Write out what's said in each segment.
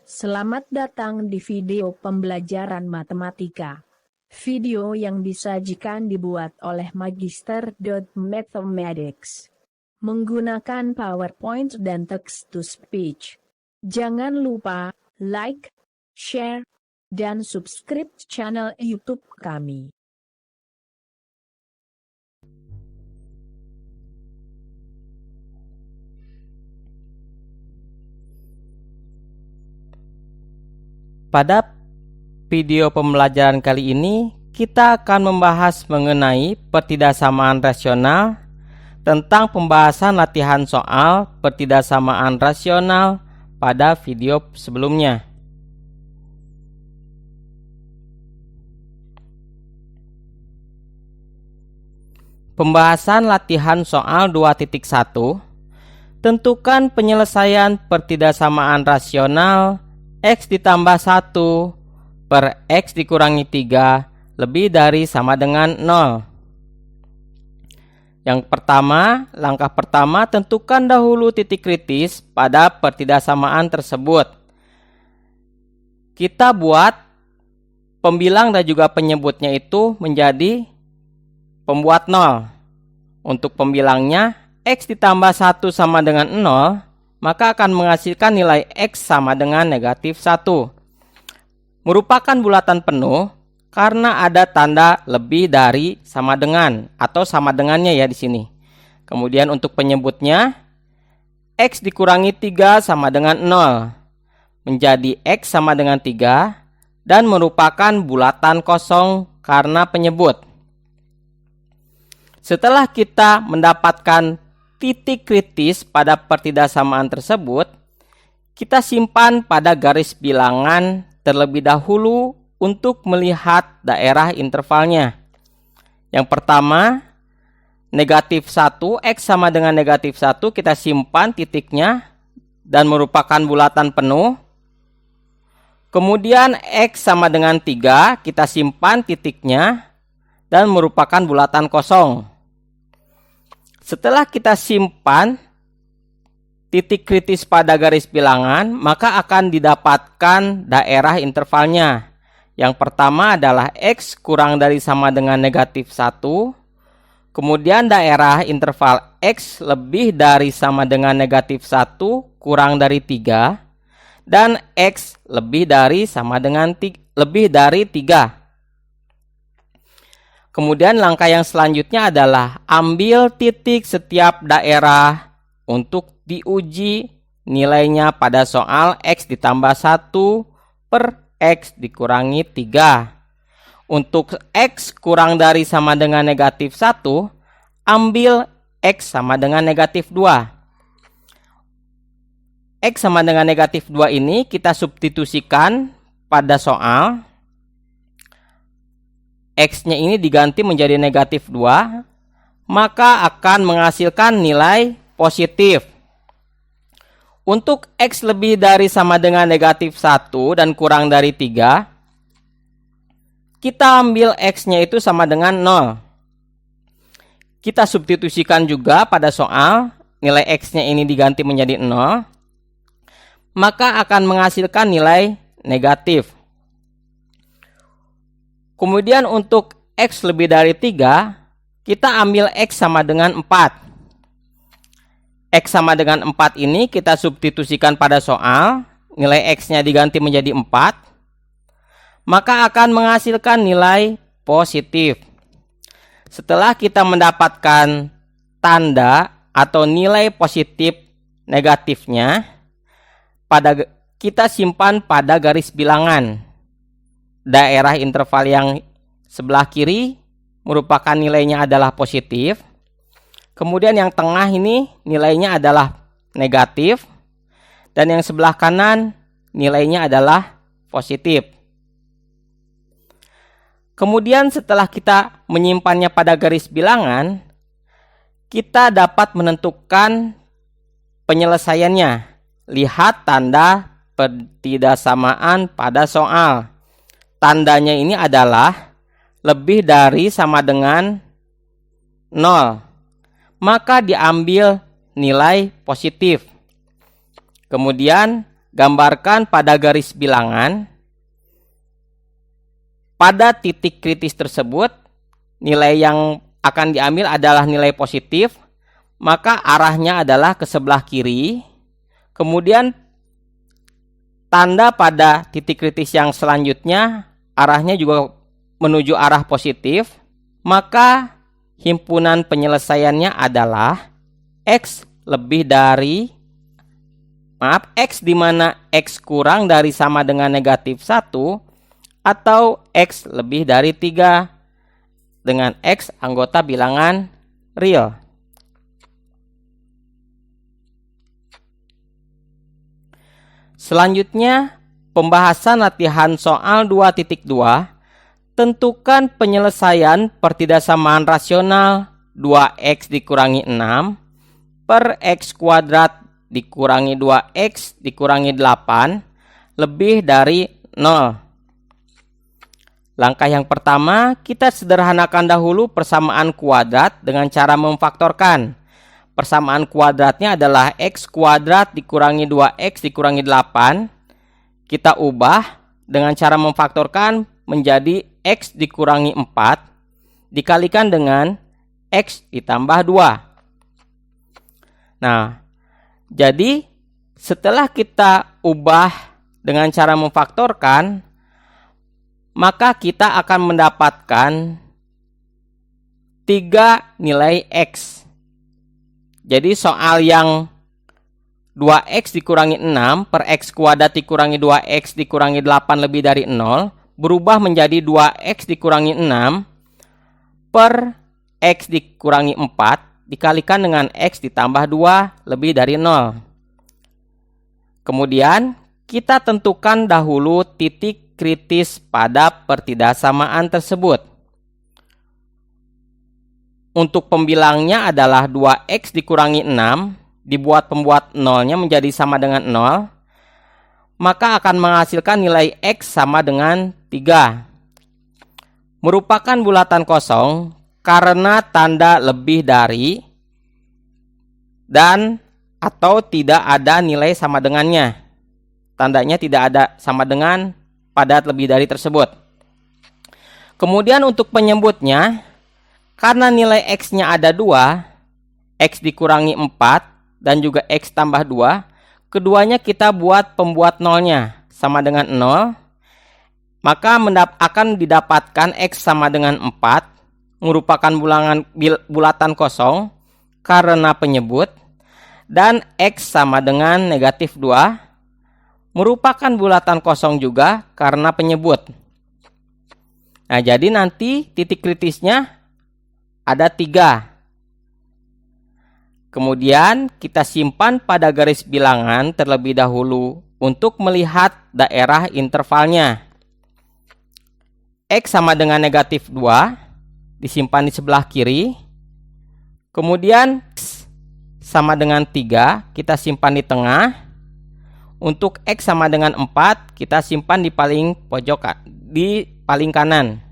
Selamat datang di video pembelajaran matematika. Video yang disajikan dibuat oleh Magister.Mathematics menggunakan PowerPoint dan text-to-speech. Jangan lupa like, share, dan subscribe channel YouTube kami. Pada video pembelajaran kali ini, kita akan membahas mengenai pertidaksamaan rasional tentang pembahasan latihan soal pertidaksamaan rasional pada video sebelumnya. Pembahasan latihan soal 2.1, tentukan penyelesaian pertidaksamaan rasional X ditambah 1 per X dikurangi 3 lebih dari sama dengan 0. Yang pertama, langkah pertama, tentukan dahulu titik kritis pada pertidaksamaan tersebut. Kita buat pembilang dan juga penyebutnya itu menjadi pembuat 0. Untuk pembilangnya, X ditambah 1 sama dengan 0, maka akan menghasilkan nilai X sama dengan negatif 1. Merupakan bulatan penuh karena ada tanda lebih dari sama dengan atau sama dengannya ya di sini. Kemudian untuk penyebutnya, X dikurangi 3 sama dengan 0. Menjadi X sama dengan 3 dan merupakan bulatan kosong karena penyebut. Setelah kita mendapatkan titik kritis pada pertidaksamaan tersebut, kita simpan pada garis bilangan terlebih dahulu untuk melihat daerah intervalnya. Yang pertama, negatif 1, X sama dengan negatif 1, kita simpan titiknya dan merupakan bulatan penuh. Kemudian X sama dengan 3, kita simpan titiknya dan merupakan bulatan kosong. Setelah kita simpan titik kritis pada garis bilangan, maka akan didapatkan daerah intervalnya. Yang pertama adalah X kurang dari sama dengan negatif 1. Kemudian daerah interval X lebih dari sama dengan negatif 1 kurang dari 3. Dan X lebih dari sama dengan lebih dari 3. Kemudian langkah yang selanjutnya adalah ambil titik setiap daerah untuk diuji nilainya pada soal X ditambah 1 per X dikurangi 3. Untuk X kurang dari sama dengan negatif 1, ambil X sama dengan negatif 2. X sama dengan negatif 2 ini kita substitusikan pada soal. X-nya ini diganti menjadi negatif 2, maka akan menghasilkan nilai positif. Untuk X lebih dari sama dengan negatif 1 dan kurang dari 3, kita ambil X-nya itu sama dengan 0. Kita substitusikan juga pada soal, nilai X-nya ini diganti menjadi 0, maka akan menghasilkan nilai negatif. Kemudian untuk X lebih dari 3, kita ambil X sama dengan 4. X sama dengan 4 ini kita substitusikan pada soal, nilai X-nya diganti menjadi 4, maka akan menghasilkan nilai positif. Setelah kita mendapatkan tanda atau nilai positif negatifnya, kita simpan pada garis bilangan. Daerah interval yang sebelah kiri merupakan nilainya adalah positif. Kemudian yang tengah ini nilainya adalah negatif. Dan yang sebelah kanan nilainya adalah positif. Kemudian setelah kita menyimpannya pada garis bilangan, kita dapat menentukan penyelesaiannya. Lihat tanda pertidaksamaan pada soal. Tandanya ini adalah lebih dari sama dengan 0. Maka diambil nilai positif. Kemudian gambarkan pada garis bilangan. Pada titik kritis tersebut, nilai yang akan diambil adalah nilai positif, maka arahnya adalah ke sebelah kiri. Kemudian tanda pada titik kritis yang selanjutnya arahnya juga menuju arah positif, maka himpunan penyelesaiannya adalah X di mana X kurang dari sama dengan negatif 1 atau X lebih dari 3 dengan X anggota bilangan real. Selanjutnya, pembahasan latihan soal 2.2, tentukan penyelesaian pertidaksamaan rasional 2x dikurangi 6 per x kuadrat dikurangi 2x dikurangi 8 lebih dari 0. Langkah yang pertama, kita sederhanakan dahulu persamaan kuadrat dengan cara memfaktorkan. Persamaan kuadratnya adalah x kuadrat dikurangi 2x dikurangi 8. Kita ubah dengan cara memfaktorkan menjadi x dikurangi 4 dikalikan dengan x ditambah 2. Nah, jadi setelah kita ubah dengan cara memfaktorkan, maka kita akan mendapatkan 3 nilai x. Jadi soal yang 2x dikurangi 6 per x kuadrat dikurangi 2x dikurangi 8 lebih dari 0 berubah menjadi 2x dikurangi 6 per x dikurangi 4 dikalikan dengan x ditambah 2 lebih dari 0. Kemudian kita tentukan dahulu titik kritis pada pertidaksamaan tersebut. Untuk pembilangnya adalah 2x dikurangi 6, dibuat pembuat nolnya menjadi sama dengan 0, maka akan menghasilkan nilai x sama dengan 3. Merupakan bulatan kosong karena tanda lebih dari dan atau tidak ada nilai sama dengannya. Tandanya tidak ada sama dengan pada lebih dari tersebut. Kemudian untuk penyebutnya, karena nilai x-nya ada 2, x dikurangi 4 dan juga x tambah 2, keduanya kita buat pembuat nolnya sama dengan 0, maka akan didapatkan x sama dengan 4, merupakan bulatan kosong karena penyebut, dan x sama dengan negatif 2, merupakan bulatan kosong juga karena penyebut. Nah, jadi nanti titik kritisnya ada 3. Kemudian kita simpan pada garis bilangan terlebih dahulu untuk melihat daerah intervalnya. X sama dengan negatif 2 disimpan di sebelah kiri. Kemudian X sama dengan 3 kita simpan di tengah. Untuk X sama dengan 4 kita simpan di paling pojok, di paling kanan.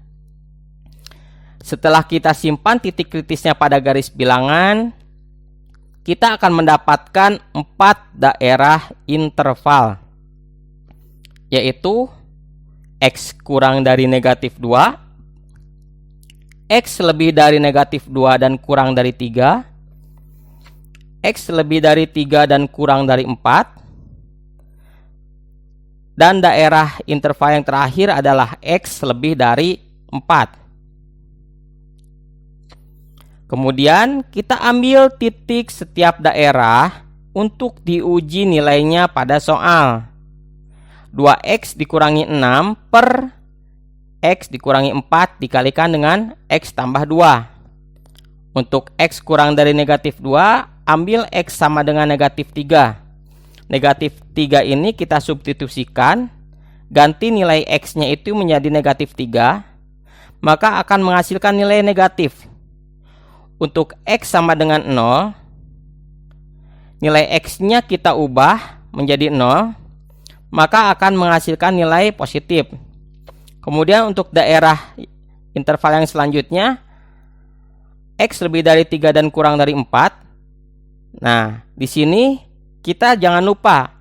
Setelah kita simpan titik kritisnya pada garis bilangan, kita akan mendapatkan 4 daerah interval, yaitu X kurang dari negatif 2, X lebih dari negatif 2 dan kurang dari 3, X lebih dari 3 dan kurang dari 4, dan daerah interval yang terakhir adalah X lebih dari 4. Kemudian kita ambil titik setiap daerah untuk diuji nilainya pada soal. 2x dikurangi 6 per x dikurangi 4 dikalikan dengan x tambah 2. Untuk x kurang dari negatif 2, ambil x sama dengan negatif 3. Negatif 3 ini kita substitusikan, ganti nilai x-nya itu menjadi negatif 3, maka akan menghasilkan nilai negatif. Untuk x sama dengan 0, nilai x-nya kita ubah menjadi 0, maka akan menghasilkan nilai positif. Kemudian untuk daerah interval yang selanjutnya, x lebih dari 3 dan kurang dari 4. Nah, di sini kita jangan lupa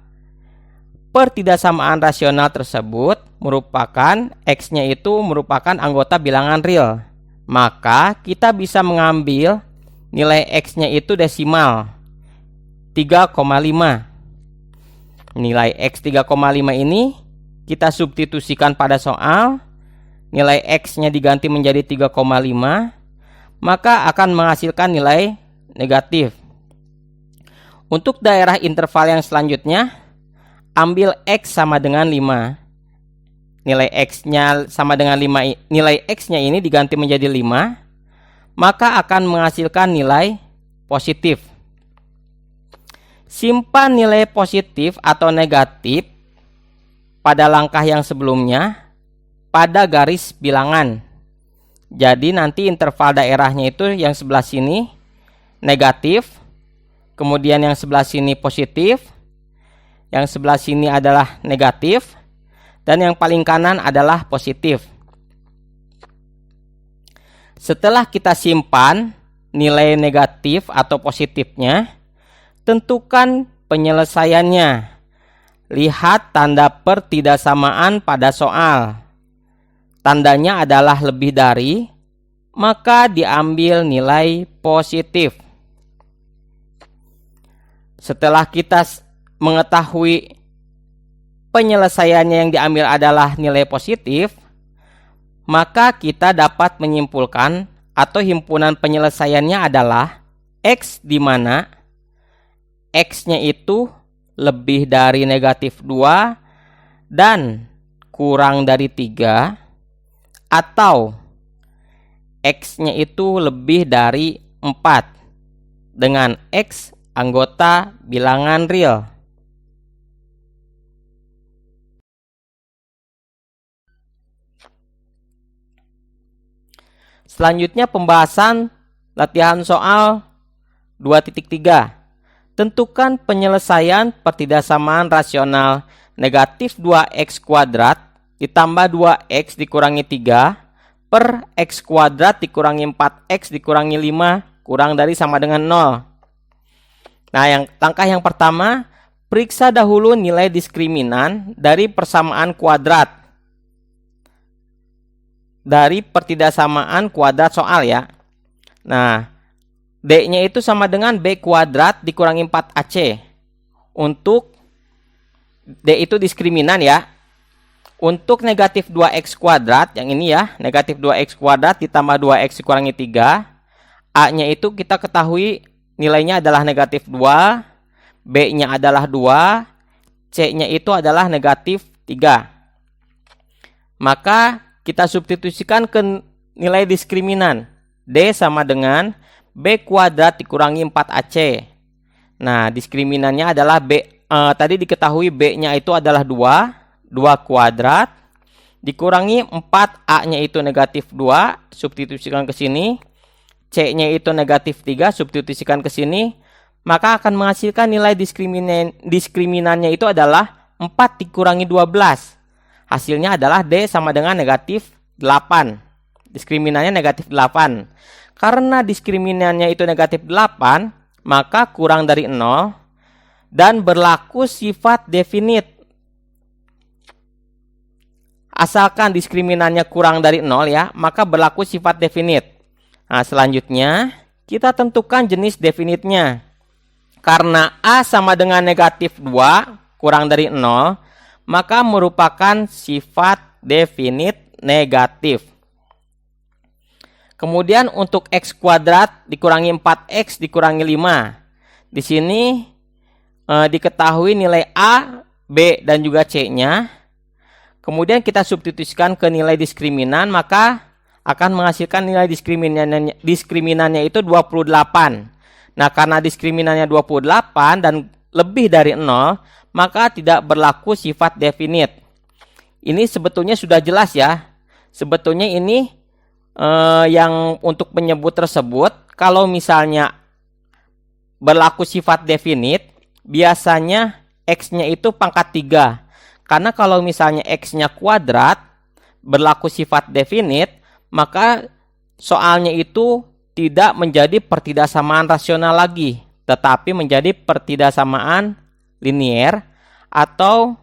pertidaksamaan rasional tersebut merupakan X-nya itu merupakan anggota bilangan real. Maka kita bisa mengambil nilai X-nya itu desimal 3,5. Nilai X 3,5 ini kita substitusikan pada soal. Nilai X-nya diganti menjadi 3,5, maka akan menghasilkan nilai negatif. Untuk daerah interval yang selanjutnya, ambil X sama dengan 5. Nilai X-nya sama dengan 5, nilai X-nya ini diganti menjadi 5, maka akan menghasilkan nilai positif. Simpan nilai positif atau negatif pada langkah yang sebelumnya pada garis bilangan. Jadi nanti interval daerahnya itu yang sebelah sini negatif, kemudian yang sebelah sini positif, yang sebelah sini adalah negatif, dan yang paling kanan adalah positif. Setelah kita simpan nilai negatif atau positifnya, tentukan penyelesaiannya. Lihat tanda pertidaksamaan pada soal. Tandanya adalah lebih dari, maka diambil nilai positif. Setelah kita mengetahui penyelesaiannya yang diambil adalah nilai positif, maka kita dapat menyimpulkan atau himpunan penyelesaiannya adalah X, di mana X-nya itu lebih dari negatif 2 dan kurang dari 3, atau X-nya itu lebih dari 4 dengan X anggota bilangan real. Selanjutnya pembahasan latihan soal 2.3. Tentukan penyelesaian pertidaksamaan rasional negatif 2x kuadrat ditambah 2x dikurangi 3 per x kuadrat dikurangi 4x dikurangi 5 kurang dari sama dengan 0. Nah, langkah yang pertama, periksa dahulu nilai diskriminan dari persamaan kuadrat. Dari pertidaksamaan kuadrat soal ya. Nah, D-nya itu sama dengan B kuadrat dikurangi 4AC. Untuk D itu diskriminan ya. Untuk negatif 2x kuadrat, yang ini ya, negatif 2x kuadrat ditambah 2x dikurangi 3. A-nya itu kita ketahui nilainya adalah negatif 2. B-nya adalah 2. C-nya itu adalah negatif 3. Maka kita substitusikan ke nilai diskriminan. D sama dengan B kuadrat dikurangi 4AC. Nah, diskriminannya adalah B. Tadi diketahui B-nya itu adalah 2 kuadrat dikurangi 4, A-nya itu negatif 2, substitusikan ke sini. C-nya itu negatif 3, substitusikan ke sini. Maka akan menghasilkan nilai diskriminannya itu adalah 4 dikurangi 12. Hasilnya adalah D sama dengan negatif 8. Diskriminannya negatif 8. Karena diskriminannya itu negatif 8, maka kurang dari 0 dan berlaku sifat definit. Asalkan diskriminannya kurang dari 0 ya, maka berlaku sifat definit. Nah, selanjutnya kita tentukan jenis definitnya. Karena A sama dengan negatif 2 kurang dari 0, maka merupakan sifat definit negatif. Kemudian untuk X kuadrat dikurangi 4X dikurangi 5. Di sini diketahui nilai A, B, dan juga C-nya. Kemudian kita substitusikan ke nilai diskriminan, maka akan menghasilkan nilai diskriminannya itu 28. Nah, karena diskriminannya 28 dan lebih dari 0, maka tidak berlaku sifat definit. Ini sebetulnya sudah jelas ya. Sebetulnya ini yang untuk penyebut tersebut, kalau misalnya berlaku sifat definit, biasanya X-nya itu pangkat 3. Karena kalau misalnya X-nya kuadrat berlaku sifat definit, maka soalnya itu tidak menjadi pertidaksamaan rasional lagi, tetapi menjadi pertidaksamaan linier atau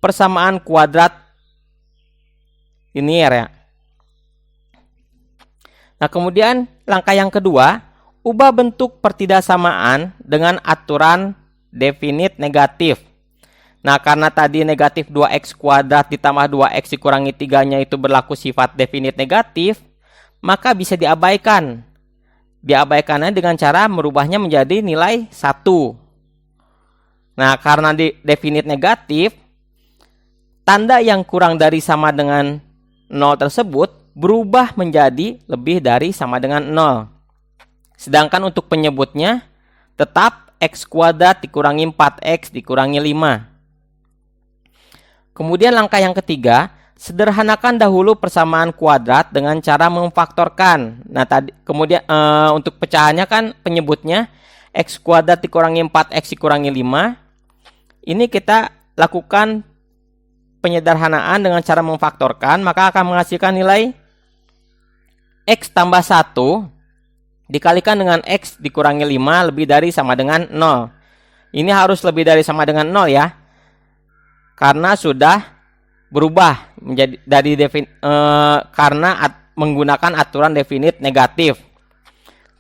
persamaan kuadrat linier ya. Nah, kemudian langkah yang kedua, ubah bentuk pertidaksamaan dengan aturan definit negatif. Nah, karena tadi negatif 2x kuadrat ditambah 2x dikurangi 3-nya itu berlaku sifat definit negatif, maka bisa diabaikan. Diabaikannya dengan cara merubahnya menjadi nilai 1. Nah, karena definit negatif, tanda yang kurang dari sama dengan 0 tersebut berubah menjadi lebih dari sama dengan 0. Sedangkan untuk penyebutnya tetap x kuadrat dikurangi 4x dikurangi 5. Kemudian langkah yang ketiga, sederhanakan dahulu persamaan kuadrat dengan cara memfaktorkan. Nah, kemudian untuk pecahannya kan penyebutnya x kuadrat dikurangi 4x dikurangi 5. Ini kita lakukan penyederhanaan dengan cara memfaktorkan, maka akan menghasilkan nilai x tambah 1 dikalikan dengan x dikurangi 5 lebih dari sama dengan 0. Ini harus lebih dari sama dengan 0 ya. Karena sudah berubah menjadi dari menggunakan aturan definit negatif.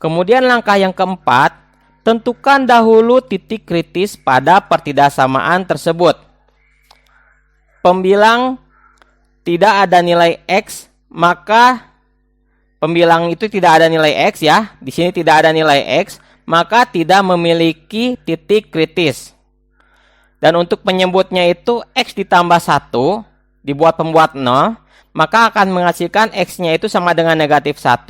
Kemudian langkah yang keempat, tentukan dahulu titik kritis pada pertidaksamaan tersebut. Pembilang tidak ada nilai x, maka pembilang itu tidak ada nilai x ya. Di sini tidak ada nilai x, maka tidak memiliki titik kritis. Dan untuk penyebutnya itu x ditambah 1 dibuat pembuat 0, maka akan menghasilkan x-nya itu sama dengan negatif 1.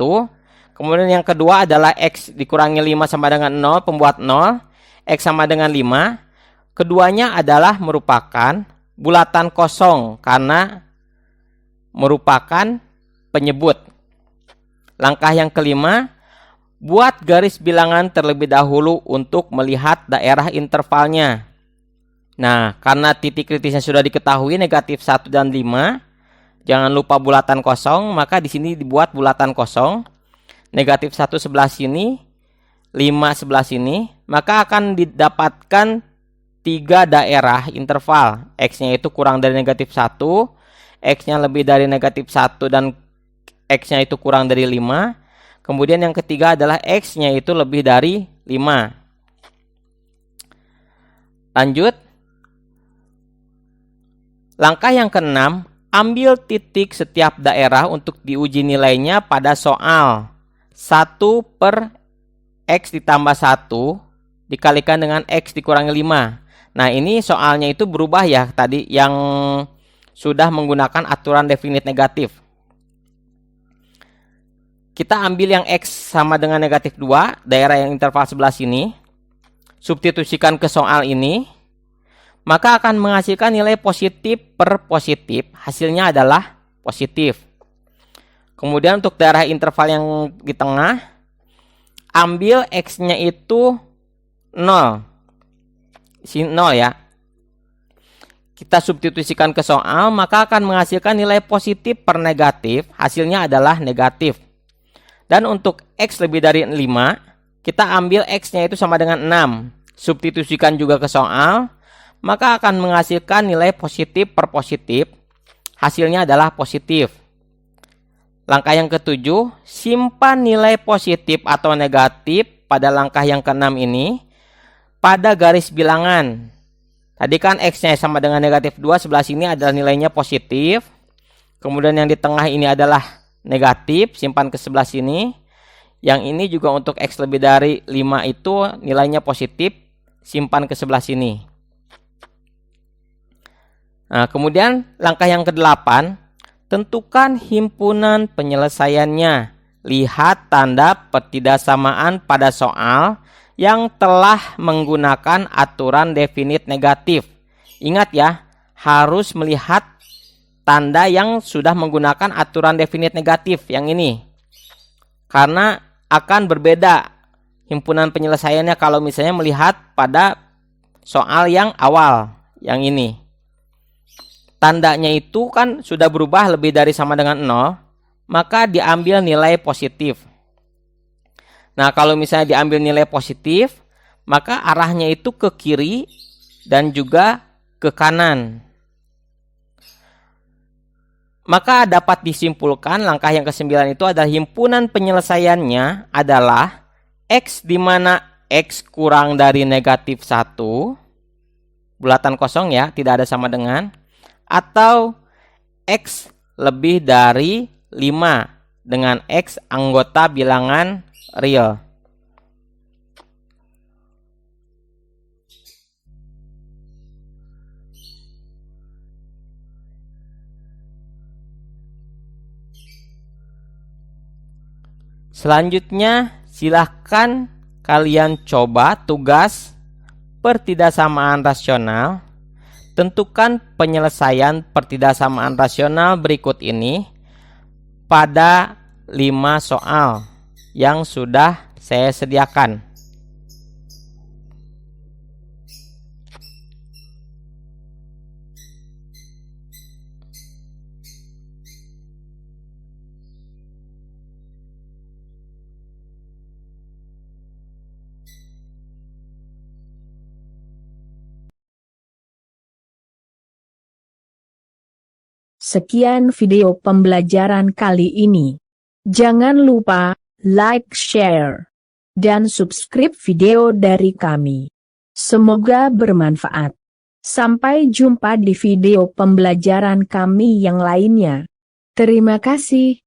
Kemudian yang kedua adalah x dikurangi 5 sama dengan 0, pembuat 0, x sama dengan 5. Keduanya adalah merupakan bulatan kosong karena merupakan penyebut. Langkah yang kelima, buat garis bilangan terlebih dahulu untuk melihat daerah intervalnya. Nah, karena titik kritisnya sudah diketahui negatif 1 dan 5, jangan lupa bulatan kosong, maka di sini dibuat bulatan kosong. Negatif 1 sebelah sini, 5 sebelah sini, maka akan didapatkan 3 daerah interval. X-nya itu kurang dari negatif 1, X-nya lebih dari negatif 1, dan X-nya itu kurang dari 5. Kemudian yang ketiga adalah X-nya itu lebih dari 5. Lanjut. Langkah yang keenam, ambil titik setiap daerah untuk diuji nilainya pada soal 1 per x ditambah 1 dikalikan dengan x dikurangi 5. Nah, ini soalnya itu berubah ya, tadi yang sudah menggunakan aturan definit negatif. Kita ambil yang x sama dengan negatif 2, daerah yang interval sebelah sini, substitusikan ke soal ini, maka akan menghasilkan nilai positif per positif, hasilnya adalah positif. Kemudian untuk daerah interval yang di tengah, ambil x-nya itu 0. Sini 0 ya. Kita substitusikan ke soal, maka akan menghasilkan nilai positif per negatif, hasilnya adalah negatif. Dan untuk x lebih dari 5, kita ambil x-nya itu sama dengan 6. Substitusikan juga ke soal, maka akan menghasilkan nilai positif per positif, hasilnya adalah positif. Langkah yang ketujuh, simpan nilai positif atau negatif pada langkah yang keenam ini pada garis bilangan. Tadi kan x-nya sama dengan negatif 2, sebelah sini adalah nilainya positif. Kemudian yang di tengah ini adalah negatif, simpan ke sebelah sini. Yang ini juga untuk x lebih dari 5 itu nilainya positif, simpan ke sebelah sini. Nah, kemudian langkah yang ke-8, tentukan himpunan penyelesaiannya. Lihat tanda pertidaksamaan pada soal yang telah menggunakan aturan definit negatif. Ingat ya, harus melihat tanda yang sudah menggunakan aturan definit negatif yang ini. Karena akan berbeda himpunan penyelesaiannya kalau misalnya melihat pada soal yang awal, yang ini. Tandanya itu kan sudah berubah lebih dari sama dengan 0, maka diambil nilai positif. Nah, kalau misalnya diambil nilai positif, maka arahnya itu ke kiri dan juga ke kanan. Maka dapat disimpulkan langkah yang ke-9 itu adalah himpunan penyelesaiannya adalah X di mana X kurang dari negatif 1, bulatan kosong ya, tidak ada sama dengan, atau X lebih dari 5 dengan X anggota bilangan real. Selanjutnya, silahkan kalian coba tugas pertidaksamaan rasional. Tentukan penyelesaian pertidaksamaan rasional berikut ini pada 5 soal yang sudah saya sediakan. Sekian video pembelajaran kali ini. Jangan lupa like, share, dan subscribe video dari kami. Semoga bermanfaat. Sampai jumpa di video pembelajaran kami yang lainnya. Terima kasih.